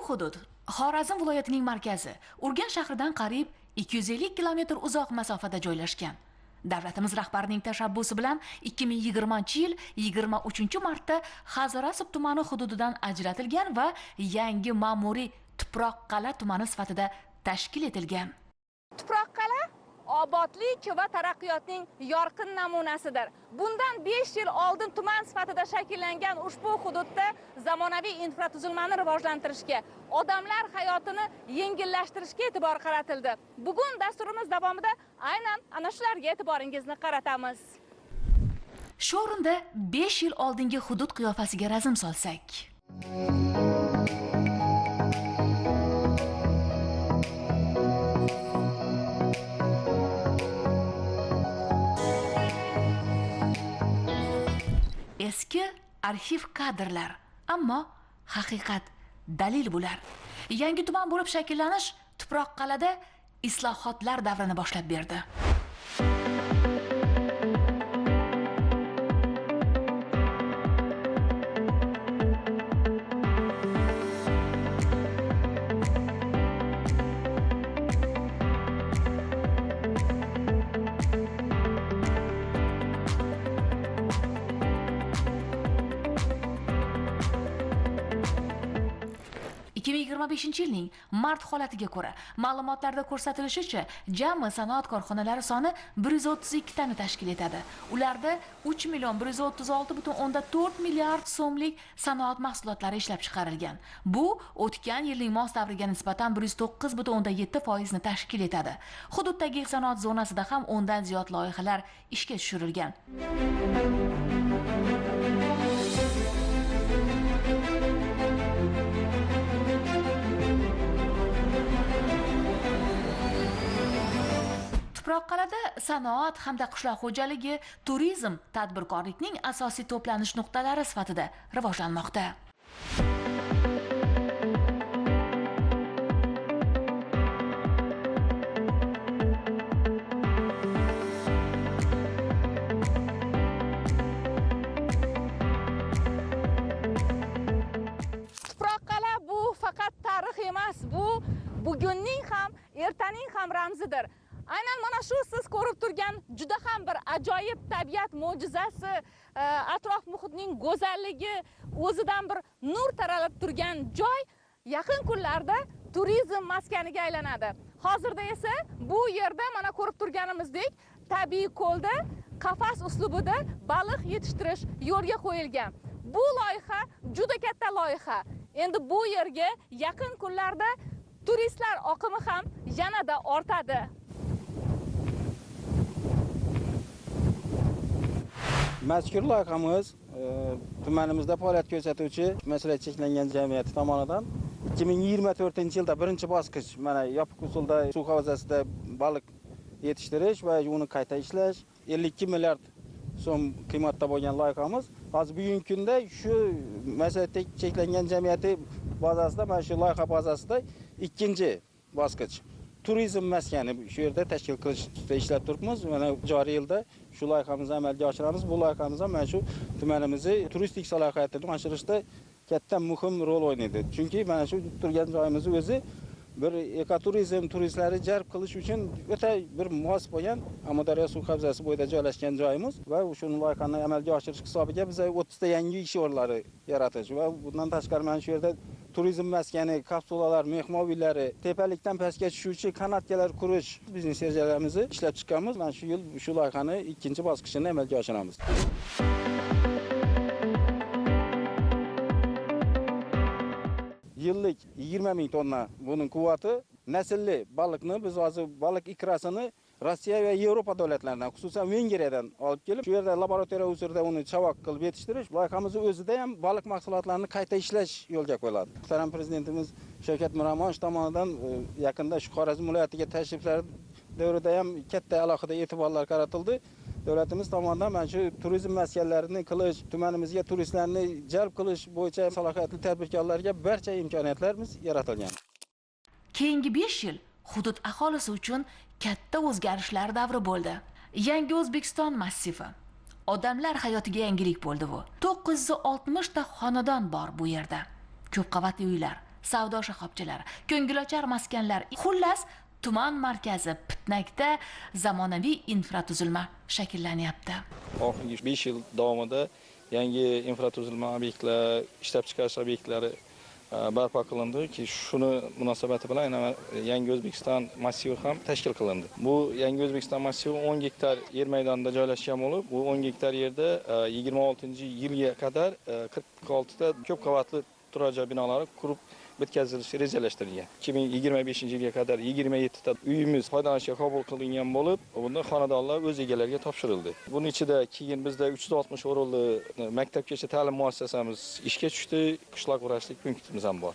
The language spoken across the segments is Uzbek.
hudud Xorazm viloyatining markazi Urganch shahridan qariyb 250 kilometr uzoq masofada joylashgan. Davlatimiz rahbarining tashabbusi bilan 2020-yil 23-martda Hazorasp tumani hududidan ajratilgan va yangi ma'muriy Tuproqqal'a tumani sifatida tashkil etilgan. Tuproqqal'a obodlik va taraqqiyotning yorqin namunasidir. Bundan 5 yil oldin tuman sifatida shakllangan ushbu hududda zamonaviy infratuzilmani rivojlantirishga, odamlar hayotini yengillashtirishga e'tibor qaratildi. Bugun dasturimiz davomida aynan ana shularga e'tiboringizni qaratamiz. Shu o'rinda 5 yil oldingi hudud qiyofasiga razm solsak. Eski arxiv kadrlar, ammo haqiqat dalil bular. Yangi tuman bo'lib shakllanish Tuproqqal'ada islohotlar davrini boshlab berdi. Yilning mart holatiga ko'ra ma'lumotlarda ko'rsatilishicha, jami sanoat korxonalari soni 132 tani tashkil etadi. Ularda 3.136.4 milliard so'mlik sanoat mahsulotlari ishlab chiqarilgan. Bu o'tgan yilning mos davriga nisbatan 109.7% ni tashkil etadi. Hududdagi sanoat zonasida ham 10 dan ziyod loyihalar ishga tushirilgan. Tuproqqal'ada sanoat hamda qishloq xo'jaligi, turizm, tadbirkorlikning asosiy to'planish nuqtalari sifatida rivojlanmoqda. Tuproqqal'a bu faqat tarix emas, bu bugunning ham, ertaning ham ramzidir. Aynan mana shu siz ko'rib turgan juda ham bir ajoyib tabiat mo'jizasi, atrof muhitning go'zalligi, o'zidan bir nur taralib turgan joy yaqin kunlarda turizm maskaniga aylanadi. Hozirda esa bu yerda mana ko'rib turganimizdek tabiiy ko'lda qafas uslubida baliq yetishtirish yo'lga qo'yilgan. Bu loyiha juda katta loyiha. Endi bu yerga yaqin kunlarda turistlar oqimi ham yanada ortadi. Mazkur loyihamiz tumanimizda faoliyat ko'rsatuvchi mas'uliyati cheklangan jamiyati tomonidan 2024-yilda birinchi bosqich mana yopiq usulda suv havzasida baliq yetishtirish va uni qayta ishlash 52 milliard so'm qiymatda bo'lgan loyihamiz. Hozir bugungi kunda shu mas'uliyati cheklangan jamiyati bazasida, mana shu loyiha bazasida ikkinchi bosqich turizm maskani shu yerda tashkil qilishda ishlab turibmiz. Mana joriy yilda shu loyihamizni amalga oshiramiz. Bu loyihamiz ham mana shu tumanimizni turistik salohiyatini oshirishda katta muhim rol o'ynaydi. Chunki mana shu turgan joyimiz o'zi bir ekoturizm turistlari jalb qilish uchun o'ta bir mos bo'lgan Amudaryo suv havzasi bo'yida joylashgan joyimiz va shu loyihani amalga oshirish hisobiga biz 30 ta yangi ish o'rinlari yaratish va bundan tashqari mana shu yerda turizm maskani, kapsulalar, mehmon uylari, tepalikdan pastga tushuvchi kanatkalar qurish biznes rejalarimizni ishlab chiqqanmiz. Mana shu yil shu loyihani ikkinchi bosqichini amalga oshiramiz. Yillik 20 ming tonna buning quvvati. Naslli baliqni biz hozir baliq ikrasini Rossiya va Yevropa davlatlaridan, xususan Vengriyadan olib kelib, shu yerda laboratoriya usulida uni chavoq qilib yetishtirish, loyihamizni o'zida ham baliq mahsulotlarini qayta ishlash yo'lga qo'yiladi. Muhtaram prezidentimiz Shavkat Miromonovich tomonidan yaqinda shu Xorazm viloyatiga tashriflari davrida ham katta alohida e'tiborlar qaratildi. Davlatimiz tomonidan mana shu turizm maskanlarini qilish, tumanimizga turistlarni jalb qilish bo'yicha salohiyatli tadbirkorlarga barcha imkoniyatlarimiz yaratilgan. Keyingi 5 yil hudud aholisi uchun katta o'zgarishlar davri bo'ldi. Yangi O'zbekiston massivi. Odamlar hayotiga yangilik bo'ldi bu. 960 ta xonadon bor bu yerda. Ko'p qavatli uylar, savdo shoxobchalari, ko'ngilochar maskanlar, xullas tuman markazi Pitnakda zamonaviy infratuzilma shakllanyapti. Oxirgi 5 yil davomida yangi infratuzilma obyektlar, ishlab chiqarish obyektlari barpo qilindi ki shuni munosabati bilan Yangi O'zbekiston massivi ham tashkil qilindi. Bu Yangi O'zbekiston massivi 10 gektar yer maydonida joylashgan bo'lib, bu 10 gektar yerda 26-yilga qadar 46 ta ko'p qavatli turar joy binolari qurib bitkazilishi rejalashtirilgan. 2025-yilga qadar 27 ta uyimiz foydalanishga qabul qilingan bo'lib, bunda xonadonlar o'z egalariga topshirildi. Buning ichida keyin bizda 360 o'rinli maktabgacha ta'lim muassasamiz ishga tushdi, qishloq vrachlik punktimiz ham bor.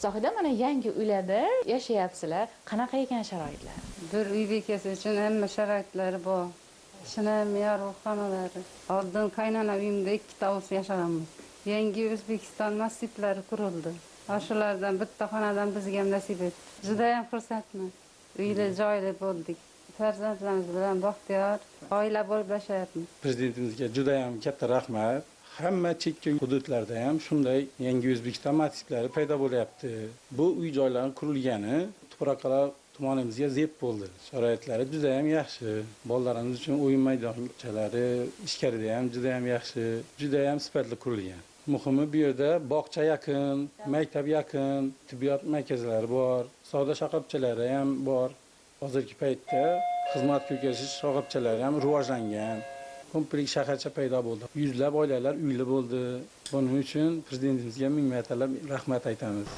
Zohida, mana yangi uylarda yashayapsizlar. Qanaqa ekan sharoitlar? Bir uy bekasi uchun hamma sharoitlari bor. Shinam yorug'xonalari. Oldin qaynona uyimda 2 tavus yashaganmiz. Yangi O'zbekiston massivlari qurildi. Shulardan bitta xonadan bizga ham nasib etdi. Juda ham xursandman. Uyli joyli bo'ldik. Farzandlarimiz bilan baxtiyor oila bo'lib yashayapmiz. Prezidentimizga juda ham katta rahmat. Hamma chekka hududlarda ham shunday yangi O'zbekiston massivlari paydo bo'lyapti. Bu uy joylarning qurilgani Tuproqlar tumanimizga zeb bo'ldi. Sharoitlari juda ham yaxshi. Bolalarimiz uchun o'yin maydonchalari, ichkarida ham juda ham yaxshi, juda ham sifatli qurilgan. Muhimi bu yerda bog'cha yaqin, maktab yaqin, tibbiyot markazlari bor, savdo shoxobchalari ham bor. Hozirgi paytda xizmat ko'rsatish shoxobchalari ham rivojlangan. Kompleks shaharcha paydo bo'ldi. Yuzlab oilalar uyli bo'ldi. Buning uchun prezidentimizga ming martalab rahmat aytamiz.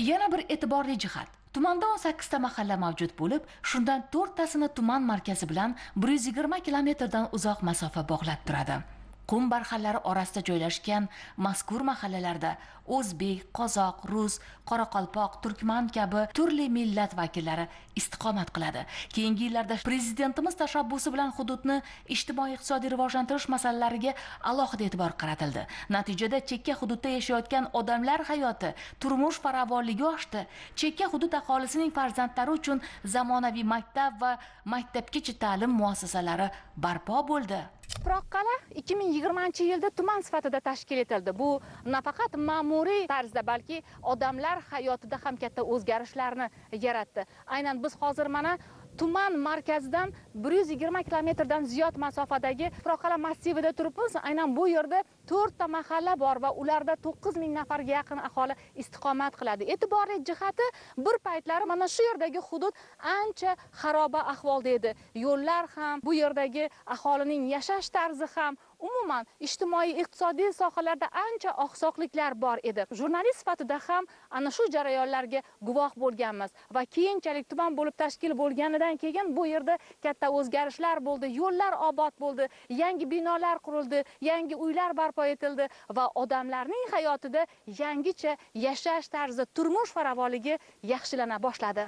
Yana bir e'tiborli jihat. Tumanda 18 ta mahalla mavjud bo'lib, shundan 4 tasini tuman markazi bilan 120 kilometrdan uzoq masofa bog'lab turadi. Qum barxanlari orasida joylashgan mazkur mahallalarda o'zbek, qozoq, rus, qoraqalpoq, turkman kabi turli millat vakillari istiqomat qiladi. Keyingi yillarda prezidentimiz tashabbusi bilan hududni ijtimoiy-iqtisodiy rivojlantirish masalalariga alohida e'tibor qaratildi. Natijada chekka hududda yashayotgan odamlar hayoti, turmush farovonligi oshdi. Chekka hudud aholisining farzandlari uchun zamonaviy maktab va maktabgacha ta'lim muassasalari barpo bo'ldi. Tuproqqal'a 2020-yilda tuman sifatida tashkil etildi. Bu nafaqat ma'muriy tarzda, balki odamlar hayotida ham katta o'zgarishlarni yaratdi. Aynan biz hozir mana tuman markazidan 120 kilometrdan ziyod masofadagi Tuproqqal'a massivida turibmiz. Aynan bu yerda 4 ta mahalla bor va ularda 9000 nafarga yaqin aholi istiqomat qiladi. E'tiborli jihati, bir paytlari mana shu yerdagi hudud ancha xaroba ahvolda edi. Yo'llar ham, bu yerdagi aholining yashash tarzi ham, umuman ijtimoiy-iqtisodiy sohalarda ancha oqsoqliklar bor edi. Jurnalist sifatida ham ana shu jarayonlarga guvoh bo'lganmiz va keyinchalik tuman bo'lib tashkil bo'lganidan keyin bu yerda katta o'zgarishlar bo'ldi, yo'llar obod bo'ldi, yangi binolar qurildi, yangi uylar barpo etildi va odamlarning hayotida yangicha yashash tarzi, turmush farovonligi yaxshilana boshladi.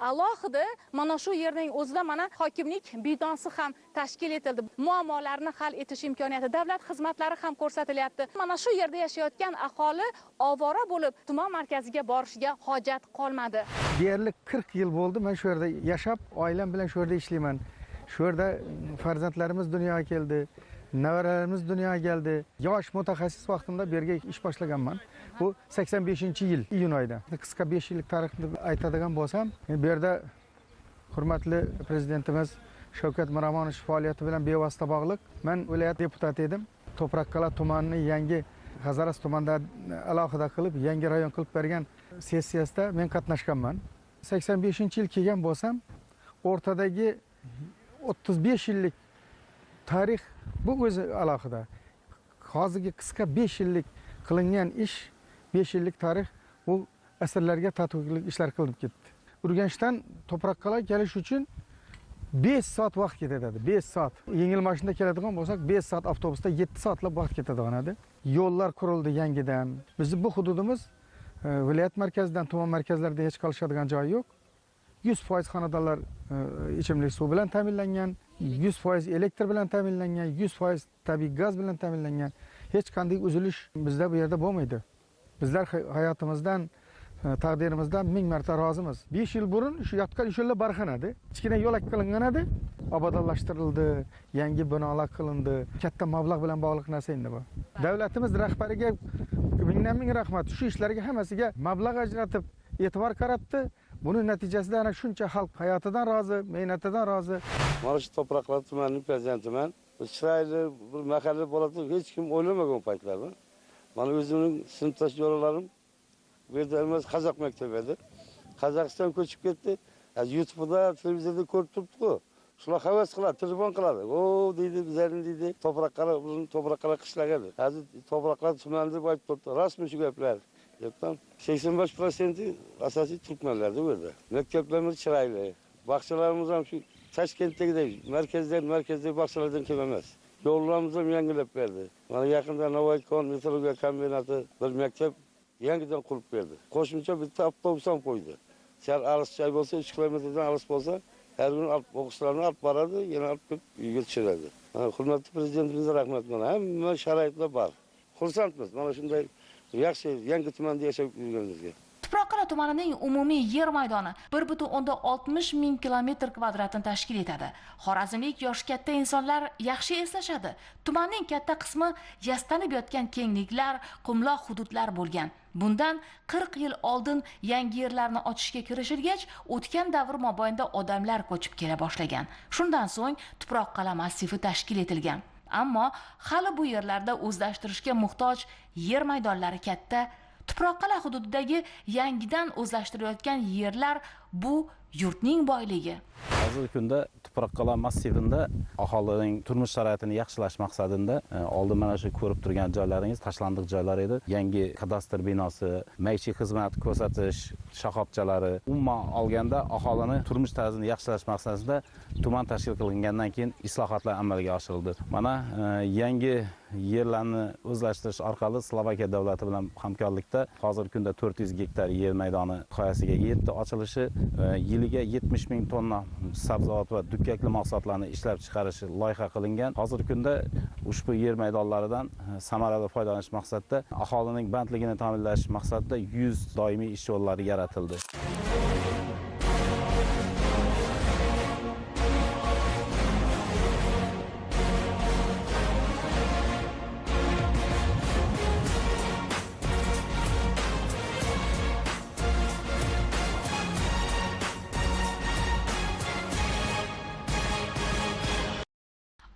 Alohida mana shu yerning o'zida mana hokimlik binosi ham tashkil etildi. Muammolarni hal etish imkoniyati, davlat xizmatlari ham ko'rsatilyapti. Mana shu yerda yashayotgan aholi ovora bo'lib tuman markaziga borishiga hojat qolmadi. Deyarli 40 yil bo'ldi men shu yerda yashab, oilam bilan shu yerda ishlayman. Shu yerda farzandlarimiz dunyoga keldi, nevaralarimiz dunyoga keldi. Yosh mutaxassis vaqtimda bu yerga ish boshlaganman. Bu 85-yil iyun oyida. Qisqa 5 yillik tarixni aytadigan bo'lsam, bu yerda hurmatli prezidentimiz Shavkat Miromonovich faoliyati bilan bevosita bog'liq. Men viloyat deputati edim. Tuproqqal'a tumanini yangi Hazaras tumanida alohida qilib, yangi rayon qilib bergan sessiyasida men qatnashganman. 85-yil kelgan bo'lsam, o'rtadagi 35 yillik tarix bu o'zi alohida. Hozirgi qisqa 5 yillik qilingan ish, 5 yillik tarix u asrlarga tatbiqli ishlar qilib ketdi. Urganchdan Tuproqqal'a kelish uchun 5 soat vaqt ketadi. 5 soat. Yengil mashinada keladigan bo'lsak, 5 soat avtobusda 7 soatlab vaqt ketadigan edi. Yo'llar qurildi yangidan. Bizning bu hududimiz viloyat markazidan tuman markazlarida hech qolishadigan joyi yo'q. 100% xonadonlar ichimlik suv bilan ta'minlangan, 100% elektr bilan ta'minlangan, 100% tabiiy gaz bilan ta'minlangan. Hech qanday uzilish bizda bu yerda bo'lmaydi. Bizlar hayotimizdan taqdirimizdan ming marta rozimiz. 5 yil burun shu yotgan yo'llar barxanadi. Kichkina yo'lak qilingan edi, obodonlashtirildi, yangi binolar qilindi. Katta mablag' bilan bog'liq narsa endi bu. Davlatimiz rahbariga mingdan ming rahmat. Shu ishlarga hammasiga mablag' ajratib, e'tibor qaratdi. Buning natijasida ana shuncha xalq hayotidan rozi, mehnatidan rozi. Mana shu To'proqlar tumanining prezidentiman. Chiroyli bir mahalla bo'ladi, hech kim o'ylamagan paytlarda. Mana o'zimning sinfdosh yo'llarim bu yerda emas Qozoq maktabi edi. Qozog'iston ko'chib ketdi. YouTube'da, televizorda ko'rib turibdi-ku. Shular havas qiladi, telefon qiladi. O deydi, bizlarning deydi, To'proqlar qishlagadi. Hozir To'proqlar tumanida aytib turibdi. Rasmi shu gaplar. Yaptam. 85% asosiy turkmanlarda bu yerda. Maktablarimiz chiroyli. Bog'chalarimiz ham shu Toshkentdagidek markazdagi bog'chalardan kam emas. Yo'llarimiz ham yangilab berdi. Mana yaqinda Novoykon metrologiya kombinati bir maktab yangidan qurib berdi. Qo'shimcha bitta avtobus ham qo'ydi. Sal alis joy bo'lsa, 3 kilometrdan alis bo'lsa, har kuni o'quvchilarni olib boradi, yana olib kelib uyga tushiradi. Hurmatli prezidentimizga rahmat. Mana hamma sharoitlar bor. Xursandmiz. Mana shunday yaxshi yangi tumanda yashab yurganimizga. Tuproqqal'a tumanining umumiy yer maydoni 1,60 ming kilometr kvadratini tashkil etadi. Xorazmlik yoshi katta insonlar yaxshi eslashadi. Tumanning katta qismi yastanib yotgan kengliklar, qumloq hududlar bo'lgan. Bundan 40 yil oldin yangi yerlarni ochishga kirishilgach, o'tgan davr mobaynida odamlar ko'chib kela boshlagan. Shundan so'ng Tuproqqal'a massivi tashkil etilgan. Ammo hali bu yerlarda o'zlashtirishga muhtoj yer maydonlari katta. Tuproqqal'a hududidagi yangidan o'zlashtirilayotgan yerlar bu yurtning boyligi. Hozirgi kunda Tuproqqal'a massivida aholining turmush sharoitini yaxshilash maqsadida oldin mana shu ko'rib turgan joylaringiz tashlandiq joylar edi. Yangi kadastr binosi, maishiy xizmat ko'rsatish shoxobchalari, umuman olganda aholini turmush tarzini yaxshilash maqsadida tuman tashkil qilingandan keyin islohotlar amalga oshirildi. Mana yangi yerlarni o'zlashtirish orqali Slovakiya davlati bilan hamkorlikda hozirgi kunda 400 gektar yer maydoni qoyasiga yetdi ochilishi, yiliga 70 ming tonna sabzavot va dukkakli mahsulotlarni ishlab chiqarish loyiha qilingan. Hozirgi kunda ushbu yer maydonlaridan samarali foydalanish maqsadida aholining bandligini ta'minlash maqsadida 100 doimiy ish o'rinlari yaratildi.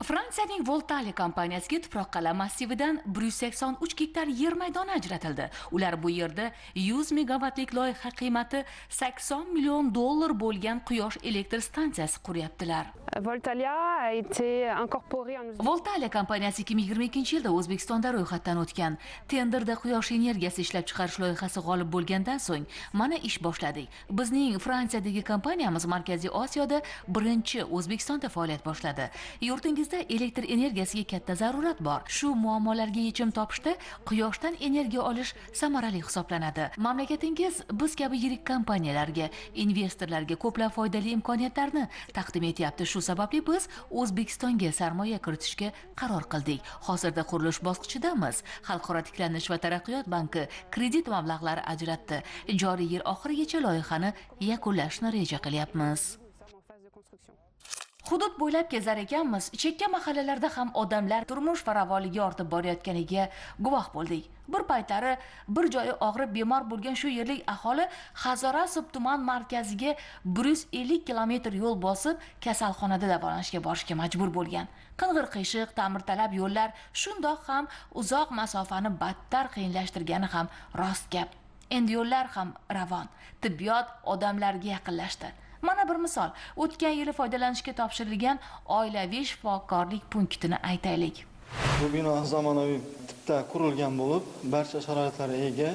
Fransiyaning Voltali kompaniyasiga Tuproqqal'a massividan 183 gektar yer maydoni ajratildi. Ular bu yerda 100 megavatlik loyiha qiymati 80 million dollar bo'lgan quyosh elektr stansiyasi quryaptilar. Voltali kompaniyasi 2022-yilda O'zbekistonda ro'yxatdan o'tgan. Tenderda quyosh energiyasi ishlab chiqarish loyihasi g'olib bo'lgandan so'ng mana ish boshladik. Bizning Fransiyadagi kompaniyamiz Markaziy Osiyoda birinchi O'zbekistonda faoliyat boshladi. Yurtingizda elektr energiyasiga katta zarurat bor. Shu muammolarga yechim topishda quyoshdan energiya olish samarali hisoblanadi. Mamlakatingiz biz kabi yirik kompaniyalarga, investorlarga ko'plab foydali imkoniyatlarni taqdim etyapti. Shu sababli biz O'zbekistonga sarmoya kiritishga qaror qildik. Hozirda qurilish bosqichidamiz. Xalqaro tiklanish va taraqqiyot banki kredit mablag'lari ajratdi. Joriy yil oxirigacha loyihani yakunlashni reja qilyapmiz. Hudud bo'ylab kezar ekanmiz. Chekka mahallalarda ham odamlar turmush farovonligi ortib borayotganiga guvoh bo'ldik. Bir paytlari bir joyi og'rib bemor bo'lgan shu yerlik aholi Hazorasp tuman markaziga 150 kilometr yo'l bosib kasalxonada davolanishga borishga majbur bo'lgan. Qing'ir qiyshiq, ta'mirtalab yo'llar shundoq ham uzoq masofani battar qiyinlashtirgani ham rost gap. Endi yo'llar ham ravon, tibbiyot odamlarga yaqinlashdi. Mana bir misol, o'tgan yili foydalanishga topshirilgan oilaviy shifokorlik punktini aytaylik. Bu bino zamonaviy tipda qurilgan bo'lib, barcha sharoitlari ega,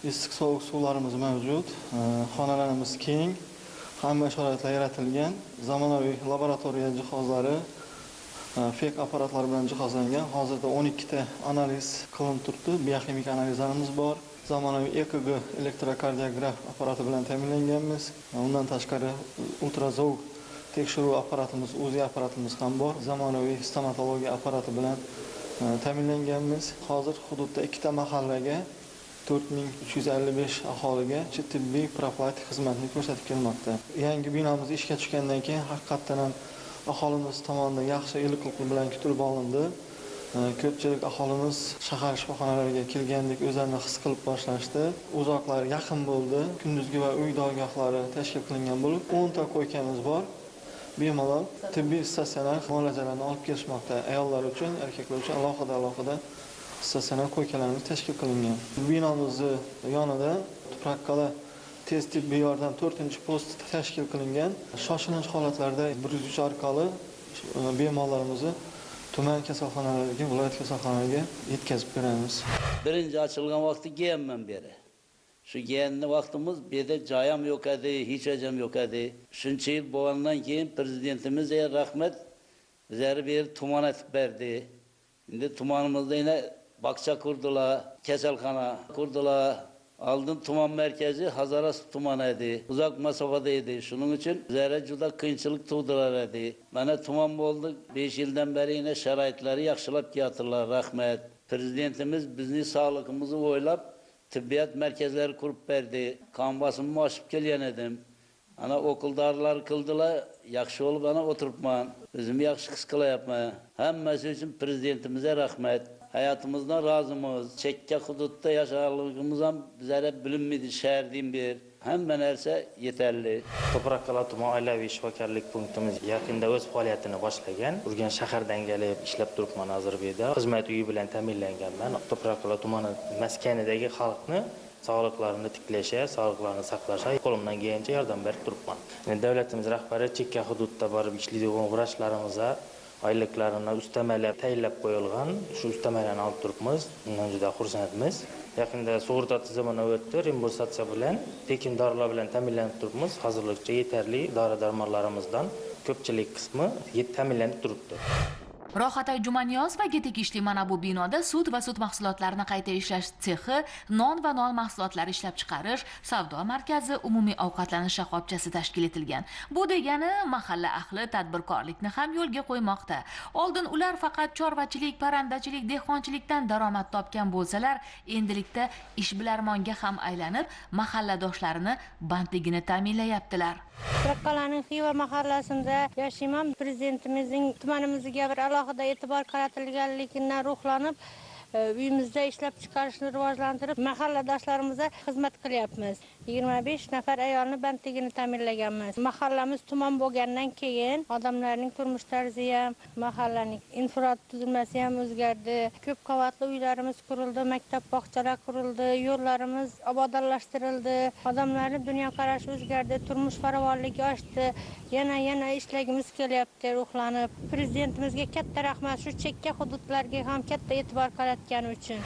issiq sovuq suvlarimiz mavjud, xonalarimiz keng, hamma sharoitlar yaratilgan, zamonaviy laboratoriya jihozlari, fek apparatlar bilan jihozlangan. Hozirda 12 ta analiz qilinib turibdi, biokimik analizlarimiz bor. Zamonaviy EKG elektrokardiograf apparati bilan ta'minlanganmiz. Undan tashqari ultrazovuk tekshiruv apparatimiz, UZI apparatimiz ham bor. Zamonaviy stomatologiya apparati bilan ta'minlanganmiz. Hozir hududda 2 ta mahallaga 4355 aholiga tibbiy profilaktik xizmatni ko'rsatib kelmoqda. Yangi binomiz ishga tushgandan keyin haqiqatan ham aholimiz tomonidan yaxshi iliqlik bilan kutib olindi. Ko'pchilik aholimiz shahar shifoxonalariga kelgandek o'zlarini his qilib boshlashdi. Uzoqlar yaqin bo'ldi. Kunduzgi va uy dorgohlari tashkil qilingan bo'lib, 10 ta ko'ykamiz bor. Bemalol tibbiy statsionar muolajalarni olib kelishmoqda. Ayollar uchun, erkaklar uchun alohida statsionar ko'ykalarimiz tashkil qilingan. Binomizning yonida Tuproqqala tez tibbiy yordam 4-post tashkil qilingan. Shoshilinch holatlarda 103 orqali bemorlarimizni tuman kasalxonalariga, viloyat kasalxonalariga yetkazib beramiz. Birinchi ochilgan vaqti kelganman beri. Shu kelgan vaqtimiz bu yerda joyam yo'q edi, hech hajam yo'q edi. Shuncha yil bo'lgandan keyin prezidentimizga rahmat, bizlarga bir tuman etib berdi. Endi tumanimizda yana bakça kurdular, kasalxona kurdular. Aldın tuman merkezi Hazaras tumanı edi. Uzak masafada edi. Şunun için bizlere juda kıyınçılık tuvdular edi. Bana tuman oldu. 5 yıldan beri yine şaraitleri yaxşılap yatırlar. Rahmet. Prezidentimiz bizni sağlığımızı oylap tibbiyat merkezleri kurup verdi. Kan basımımı aşıp gelen edim. Ana okuldarlar kıldılar. Yaxşı olup bana oturtman. Bizim yaxşı kız kıla yapma. Hemmesi için prezidentimize rahmet. Hayatımızdan razımız. Çekke hudutta yaşarlığımızdan bizlere bilinmedi şehirdiğim bir. Hemen herse yeterli. To'proqqala tuman oilaviy shifokorlik punktimiz yaqinda o'z faoliyatini boshlagan. Urgan shahardan kelib ishlab turibman Ozarbayjonda. Xizmat uyi bilan ta'minlanganman. To'proqqala tumani maskanidagi xalqni sog'liqlarini tiklashga, sog'liqlarini saqlashga qo'limdan kelgancha yordam berib turibman. Davlatimiz rahbari chekka hududda borib ishlaydigan vrachlarimizga oyliklarini ustamalab tayinlab qo'yilgan. Shu ustamalarni olib turibmiz. Bundan juda xursandmiz. Yaqinda sug'urta tizimini o'tdi, reimbursatsiya bilan, tekin dorilar bilan ta'minlanib turibmiz. Hozirlikcha yetarli dori-darmonlarimizdan ko'pchilik qismi ta'minlanib turibdi. Rohatay Jumaniyoz va Getekishli mana bu binoda sut va sut mahsulotlarini qayta ishlash sexi, non va non mahsulotlari ishlab chiqarish, savdo markazi, umumiy ovqatlanish shoxobchasi tashkil etilgan. Bu degani mahalla ahli tadbirkorlikni ham yo'lga qo'ymoqda. Oldin ular faqat chorvachilik, parrandachilik, dehqonchilikdan daromad topgan bo'lsalar, endilikda ishbilarmonga ham aylanib, mahalladoshlarini bandligini ta'minlayaptilar. To'proqqalaning Xiva mahallasida yashayman. Prezidentimizning tumanimizga bir alohida e'tibor qaratilganligidan ruhlanib, uyimizda ishlab chiqarishni rivojlantirib, mahalladoshlarimizga xizmat qilyapmiz. 25 nafar ayolni bandligini ta'minlaganmiz. Mahallamiz tuman bo'lgandan keyin odamlarning turmush tarzi ham, mahallaning infratuzilmasi ham o'zgardi. Ko'p qavatli uylarimiz qurildi, maktab, bog'chalar qurildi, yo'llarimiz obodonlashtirildi. Odamlarning dunyoqarashi o'zgardi, turmush farovonligi oshdi. Yana ishlagimiz kelyapti ruhlanib. Prezidentimizga katta rahmat, shu chekka hududlarga ham katta e'tibor qaratgani uchun.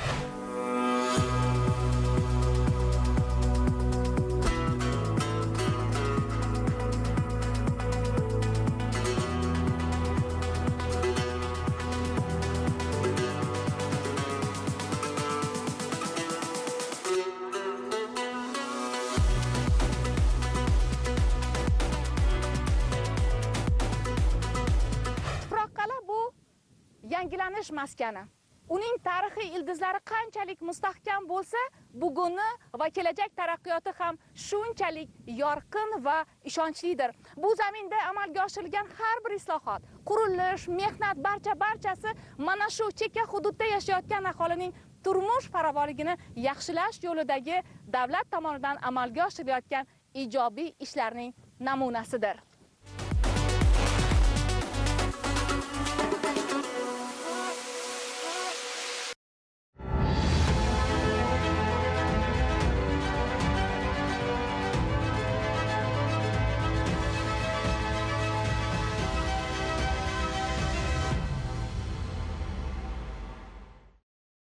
Yangilanish maskani. Uning tarixiy ildizlari qanchalik mustahkam bo'lsa, buguni va kelajak taraqqiyoti ham shunchalik yorqin va ishonchlidir. Bu zaminda amalga oshirilgan har bir islohot, qurilish, mehnat barchasi mana shu chekka hududda yashayotgan aholining turmush farovonligini yaxshilash yo'lidagi davlat tomonidan amalga oshirilayotgan ijobiy ishlarning namunasidir.